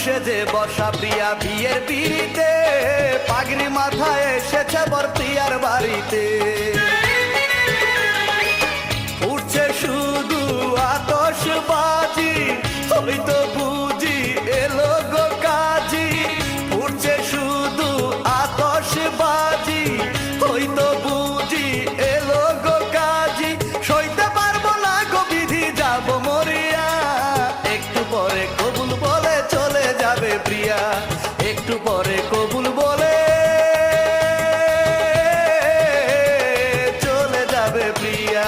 সেজে বসা প্রিয়া বিয়ের পিড়িতে, পাগড়ি মাথায় এসেছে বর প্রিয়ার বাড়িতে। উঠছে শুধু আতশবাজি, ওই তো বুঝি এলো গো কাজী। উঠছে শুধু আতশবাজি, ওই তো বুঝি এলো গো কাজী। সইতে পারবো না গো বিধি, যাব মরিয়া। একটু পরে কবুল বলে চলে যাবে প্রিয়া, একটু পরে কবুল বলে চলে যাবে প্রিয়া।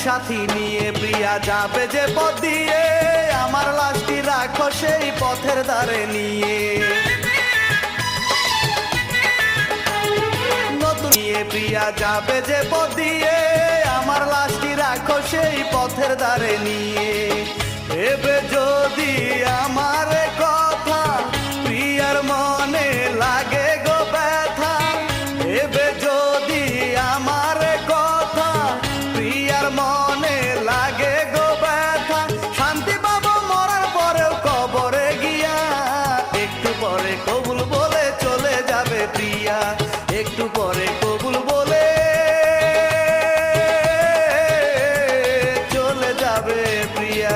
সাথী নিয়ে প্রিয়া যাবে যে পথ দিয়ে, আমার লাশটি রাখো সেই পথের ধারে নিয়ে। নতুন নিয়ে প্রিয়া যাবে যে পথ দিয়ে, আমার লাশটি রাখো সেই পথের ধারে নিয়ে। ভেবে যদি আমার কথা প্রিয়ার মনে লাগে গো ব্যথা, ভেবে যদি আমার কথা প্রিয়ার মনে লাগে গো ব্যথা, শান্তি পাবো মরার পরেও কবরে গিয়া। একটু পরে কবুল বলে চলে যাবে প্রিয়া, একটু পরে কবুল বলে চলে যাবে প্রিয়া।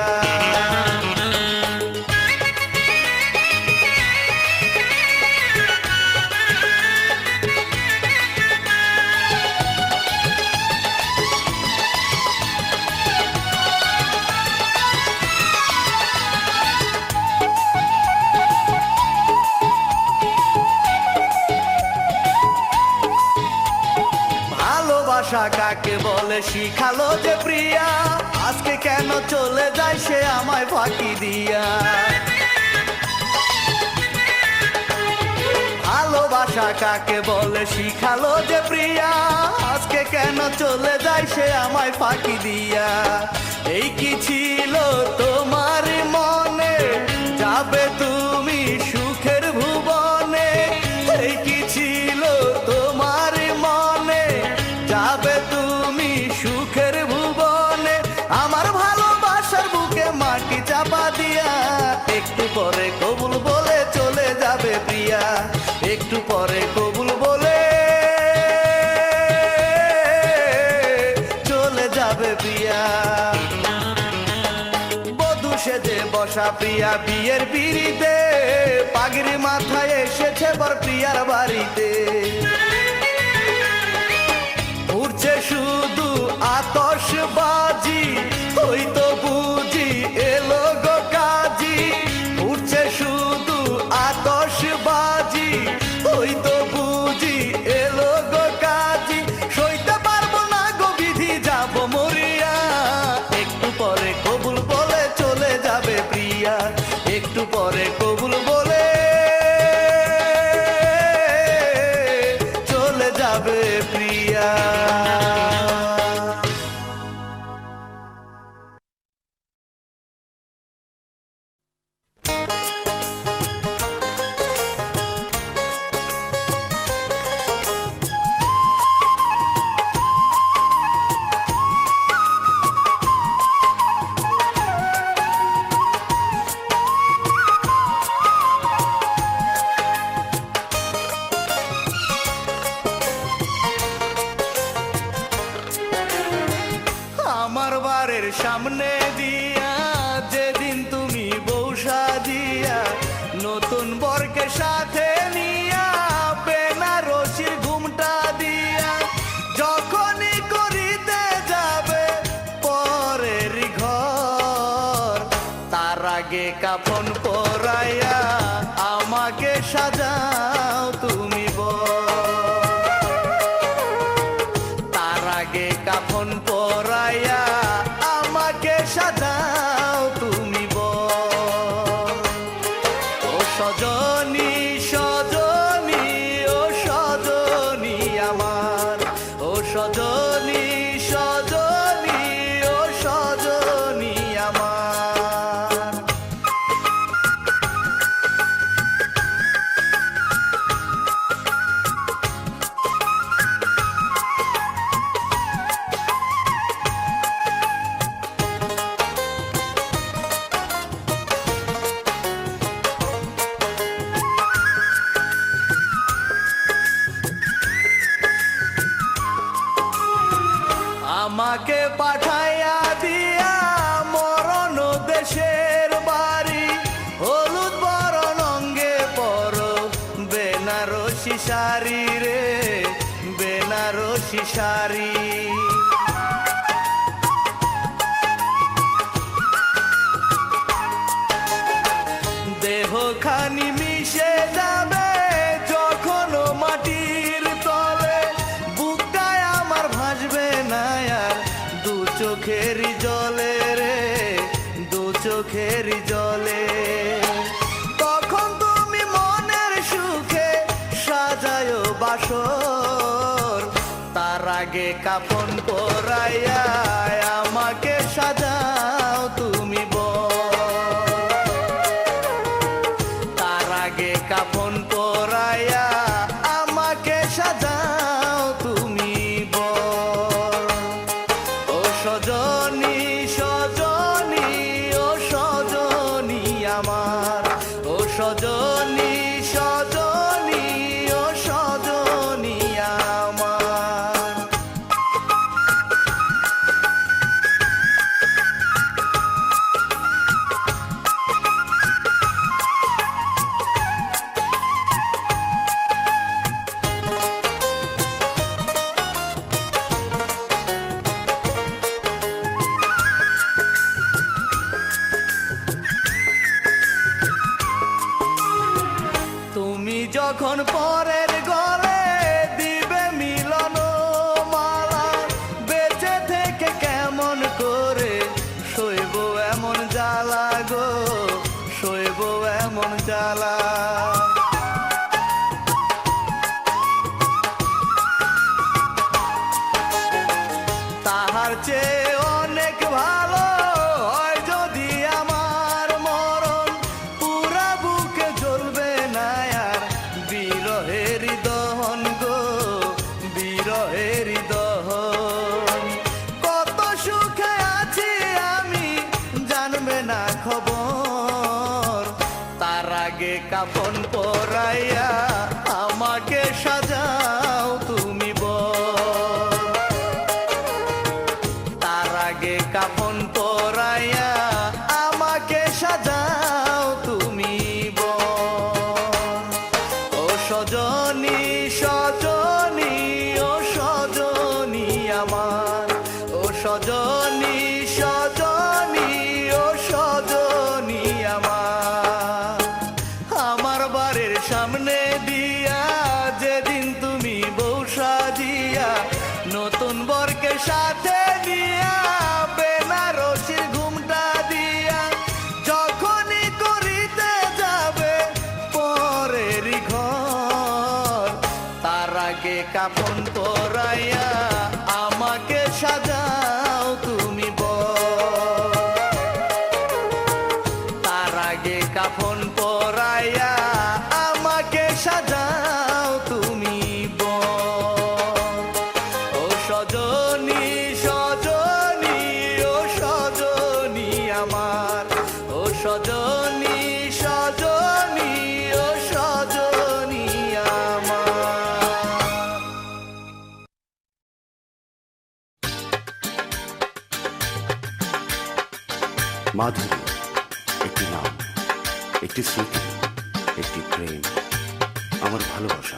ভালোবাসা কাকে বলে শিখালো যে প্রিয়া, আজকে কেন চলে যায় সে আমায় ফাঁকি দিয়া। ভালোবাসা কাকে বলে শিখালো যে প্রিয়া, আজকে কেন চলে যায় সে আমায় ফাঁকি দিয়া। এই কি ছিল তোমার মনে, যাবে তুমি সুখের ভুবনে। এই কি ছিল তোমার মনে, যাবে তুমি সুখের ভুবনে। আমার ভালোবাসার বুকে মাটি চাপা দিয়া, একটু পরে কবুল বলে চলে যাবে প্রিয়া, একটু পরে কবুল বলে চলে যাবে প্রিয়া। বধূ সেজে বসা প্রিয়া বিয়ের পিড়িতে, পাগড়ি মাথায় এসেছে বর প্রিয়ার বাড়িতে। উঠছে শুধু আতশবাজি, ওই তো বুঝি এলো গো কাজী। উঠছে শুধু আতশবাজি, ওই তো বুঝি এলো গো কাজী। সইতে পারবো না গো বিধি, যাব মরিয়া। একটু পরে কবুল বলে চলে যাবে প্রিয়া, একটু পরে কবুল বলে চলে যাবে প্রিয়া। আমার বাড়ির সামনে দিয়া যেদিন তুমি বউ সাজিয়া, নতুন বরকে সাথে নিয়া বেনারসির ঘুমটা দিয়া, যখনই করিতে যাবে পরের ঘর, তার আগে কাফন পরাইয়া আমাকে সাথে সজনী সজনী ও সজনী আমার, ও সজনী সজনী ও সজনী আমার। আমাকে পাঠাইয়া দিয়া মরণ দেশের বাড়ি, হলুদ বরণ অঙ্গে পর বেনারসি শাড়ি রে, বেনারসি শাড়ি। দেহখানি মিশে যাবে যখন মাটির তলে, বুকটায় আমার ভাসবে না আর দু চোখেরই জলে রে, দু চোখেরই জলে। তখন তুমি মনের সুখে সাজায় বাসর, তার আগে কাফন পরাইয়া আমাকে সাজাও তুমি বর। তার আগে কাফন পরাইয়া আমাকে সাজাও তুমি বর। ও সজনী সজনী ও সজনী আমার, ও সজনী সজনী ও সজনী আমার। তুমি যখন পরের ঘরে দিবে মিলন মালা, বেঁচে থেকে কেমন করে সইব এমন জ্বালা গো, সইব এমন জ্বালা। তাহার চেয়ে অনেক ভালো হয় যদি আমার মরণ, পুরা বুকে জ্বলবে না আর বিরহের দহন গো, বিরহের দহন। কত সুখে আছি আমি জানবে না খবর, তার আগে কাফন পরাইয়া আমাকে সাজাও তুমি বর। তার আগে কাফন পরাইয়া আমাকে সাজাও তুমি বর। ও সজনী সজনী ও সজনী আমার, ও সজনী সজনী ও সজনী আমার। আমার বাড়ির সামনে দিয়া যেদিন তুমি বউ সাজিয়া নতুন বরকে সাথে নিয়া বেনারসির ঘুমটা দিয়া যখনই করিতে যাবে পরেরই ঘর, তার আগে কাফন পরাইয়া আমাকে সাজাও তুমি বর। তার আগে কাফন পরাইয়া আমাকে সাজাও তুমি বর। ও সজনী সজনী ও সজনী আমার, ও সজনী সজনী ও সজনী আমার। মাধুরী একটি নাম, একটি স্মৃতি, একটি প্রেম, আমার ভালোবাসা।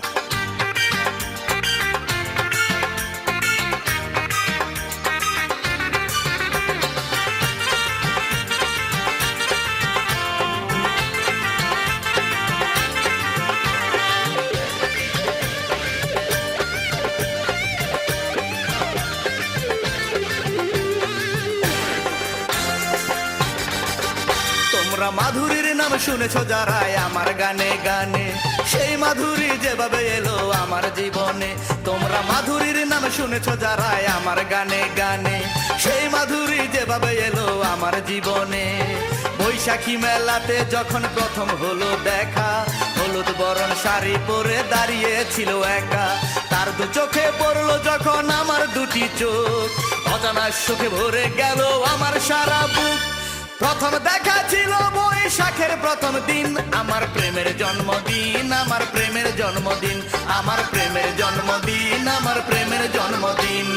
তোমরা মাধুরীর নাম নাম শুনেছো যারাই আমার গানে গানে, সেই মাধুরী যেভাবে এলো আমার জীবনে। তোমরা মাধুরীর নাম শুনেছো যারাই আমার গানে গানে, সেই মাধুরী যেভাবে এলো আমার জীবনে। বৈশাখী মেলাতে যখন প্রথম হলো দেখা, হলুদ বরণ শাড়ি পরে দাঁড়িয়েছিল একা। তার দু চোখে পড়লো যখন আমার দুটি চোখ, অজানা সুখে ভরে গেল আমার সারা বুক। প্রথম দেখা ছিল বৈশাখের প্রথম দিন, আমার প্রেমের জন্মদিন, আমার প্রেমের জন্মদিন, আমার প্রেমের জন্মদিন, আমার প্রেমের জন্মদিন।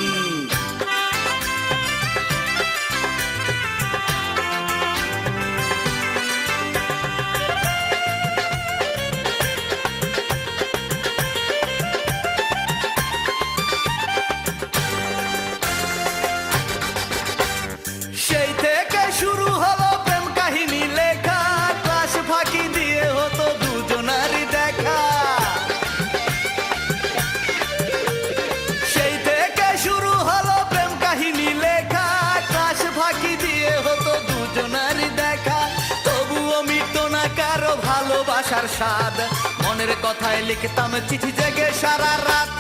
সেই থেকে শুরু হলো প্রেম কাহিনী লেখা, ক্লাস ফাঁকি দিয়ে হতো দুজনারই দেখা। সেই থেকে শুরু হলো প্রেম কাহিনী লেখা, ক্লাস ফাঁকি দিয়ে হতো দুজনারই দেখা। তবুও মিটতো না কারো ভালোবাসার স্বাদ, মনের কথায় লিখতাম চিঠি জেগে সারা রাত।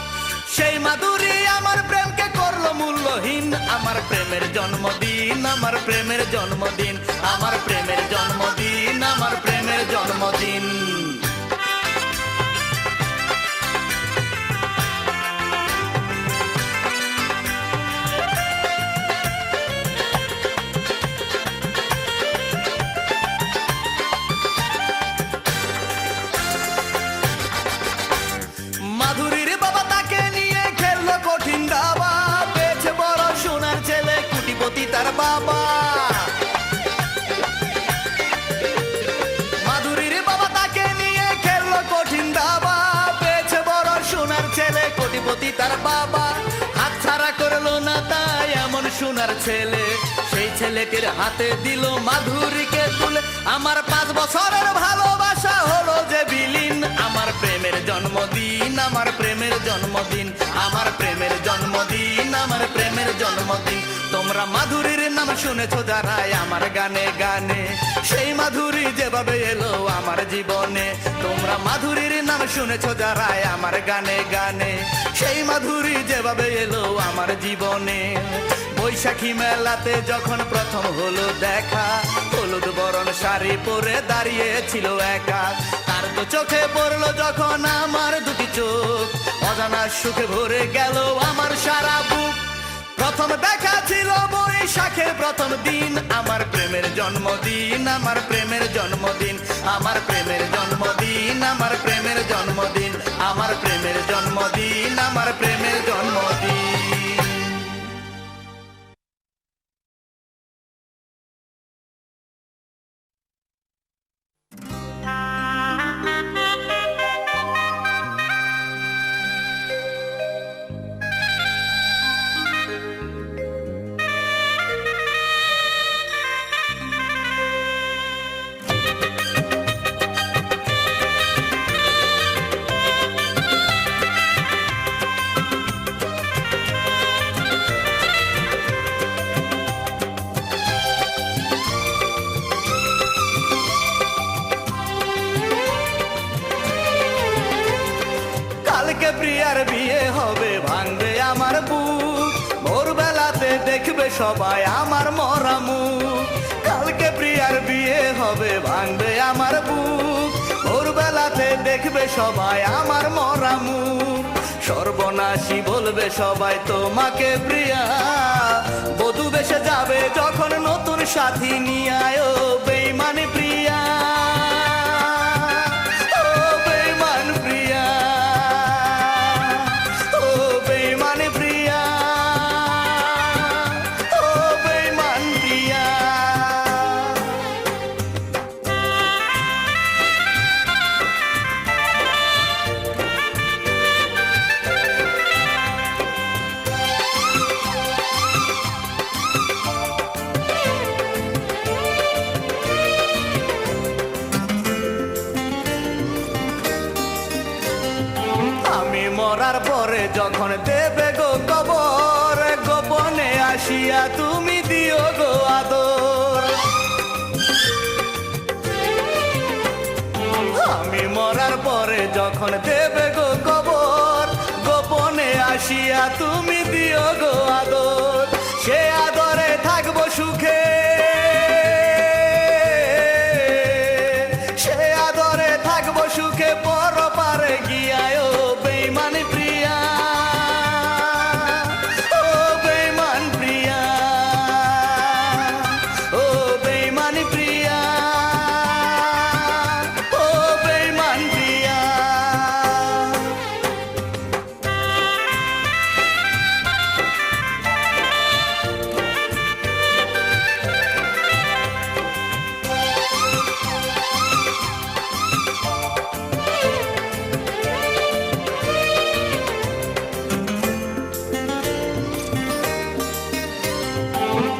সেই মাধুরী আমার প্রেমকে করলো মূল্যহীন, আমার প্রেমের জন্মদিন, আমার প্রেমের জন্মদিন, আমার প্রেমের জন্মদিন, আমার প্রেমের জন্মদিন। মাধুরীর বাবা তাকে নিয়ে খেললো কঠিন দাবা, পেয়েছে বড় সোনার ছেলে কোটিপতি তার বাবা। মাধুরীর বাবা তাকে নিয়ে খেললো কঠিন দাবা, পেয়েছে বড় সোনার ছেলে কোটিপতি তার বাবা। হাত ছাড়া করলো না তাই এমন সোনার ছেলে, সেই ছেলেটির হাতে দিল মাধুরীকে তুলে। আমার 5 বছরের ভালোবাসা হলো যে বিলীন, আমার প্রেমের জন্মদিন, আমার প্রেমের জন্মদিন, আমার প্রেমের জন্মদিন, আমার প্রেমের জন্মদিন। তোমরা মাধুরীর নাম শুনেছো যারাই আমার গানে গানে, সেই মাধুরী যেভাবে এলো আমার জীবনে। তোমরা মাধুরীর নাম শুনেছো যারাই আমার গানে গানে, সেই মাধুরী যেভাবে এলো আমার জীবনে। বৈশাখী মেলাতে যখন প্রথম হলো দেখা, হলুদ বরণ শাড়ি পরে দাঁড়িয়েছিল একা। তার তো চোখে পড়লো যখন আমার দুটি চোখ, অজানা সুখে ভরে গেল আমার সারা বুক। প্রথম দেখা ছিল বৈশাখের প্রথম দিন, আমার প্রেমের জন্মদিন, আমার প্রেমের জন্মদিন, আমার প্রেমের জন্মদিন, আমার প্রেমের জন্মদিন, আমার প্রেমের জন্মদিন, আমার প্রেমের জন্মদিন। কালকে প্রিয়ার বিয়ে হবে, ভাঙবে আমার বুক, ভোরবেলাতে দেখবে সবাই আমার মরা মুখ। কালকে প্রিয়ার বিয়ে হবে, ভাঙবে আমার বুক, ভোরবেলাতে দেখবে সবাই আমার মরা মুখ। সর্বনাশী বলবে সবাই তোমাকে প্রিয়া, বধূ বেশে যাবে যখন নতুন সাথী নিয়ে আয়। ও বেঈমান প্রিয়া, ও বেঈমান প্রিয়া, ও বেঈমান প্রিয়া, ও বেঈমান প্রিয়া। আমি মরার পরে যখন দেবে গো কবর, গোপনে আসিয়া তুমি দিও গো আদর। আমি মরার পরে যখন দেবে গো কবর, গোপনে আসিয়া তুমি দিও গো আদর, সে আদরে থাকবো সুখে, সে আদরে থাকবো সুখে, পরপারে গিয়ায় ও বেঈমান প্রিয়া, ও বেঈমান প্রিয়া, ও বেঈমান প্রিয়া, ও বেঈমান প্রিয়া।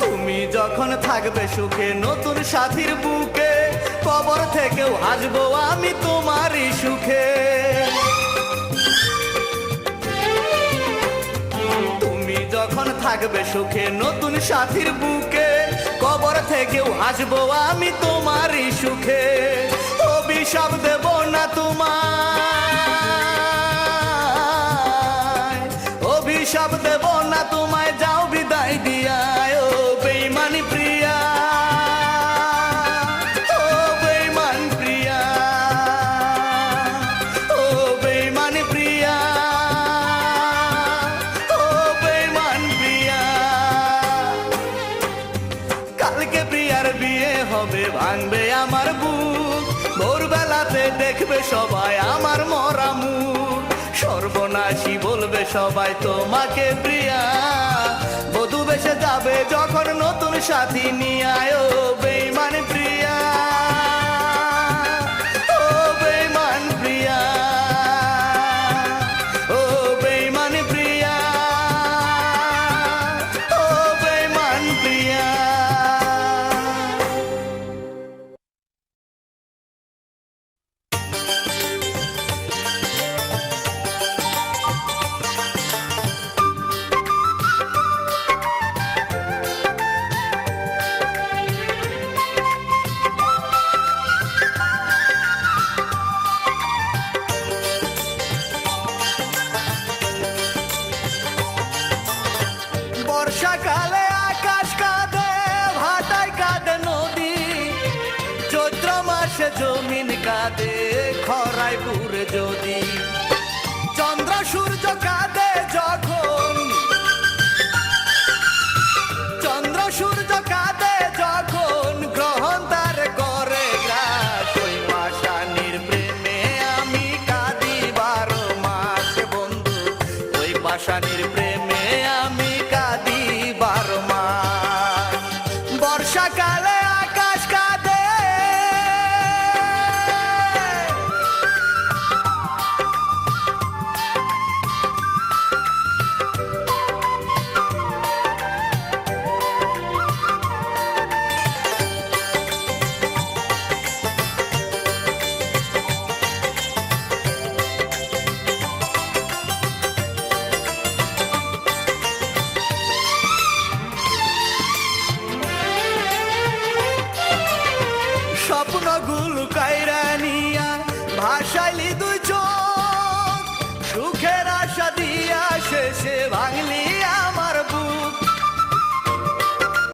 তুমি যখন থাকবে সুখে নতুন সাথীর বুকে, কবর থেকেও হাসবো আমি তোমারই সুখে। তুমি যখন থাকবে সুখে নতুন সাথীর বুকে, কবর থেকেও হাসবো আমি তোমারই সুখে। অভিশাপ দেব না তোমায়, অভিশাপ দেব না তোমায়, যাও বিদায় দিয়ায় ও বেঈমান প্রিয়া, ও বেঈমান প্রিয়া, ও বেঈমান প্রিয়া, ও বেঈমান প্রিয়া। কালকে প্রিয়ার বিয়ে হবে, ভাঙবে আমার বুক, ভোরবেলাতে দেখবে সবাই আমার মরা মুখ, সর্বনাশী বলবে সবাই তোমাকে প্রিয়া, বধূ বেশে যাবে যখন নতুন সাথী নিয়ে, ও বেঈমান প্রিয়া, ও বেঈমান প্রিয়া, ও বেঈমান প্রিয়া, ও বেঈমান প্রিয়া। বর্ষাকালে আকাশ কাঁদে, ভাটায় কাঁদে নদী, চৈত্র মাসে জমিন কাঁদে, খরায় পুরে যদি, চন্দ্র সূর্য কাঁদে যখন, চন্দ্র সূর্য কাঁদে যখন, গ্রহণ তার করে গ্রাস, ওই পাষাণীর প্রেমে আমি কাঁদি 12 মাস বন্ধু, ওই পাষাণীর প্রেমে আমি কাঁদি 12 মাস। বর্ষাকালে আকাশ কাঁদে, স্বপ্নগুলো কাইরা নিয়া ভাসাইলি দুই চোখ, সুখের আশা দিয়া শেষে ভাঙলি আমার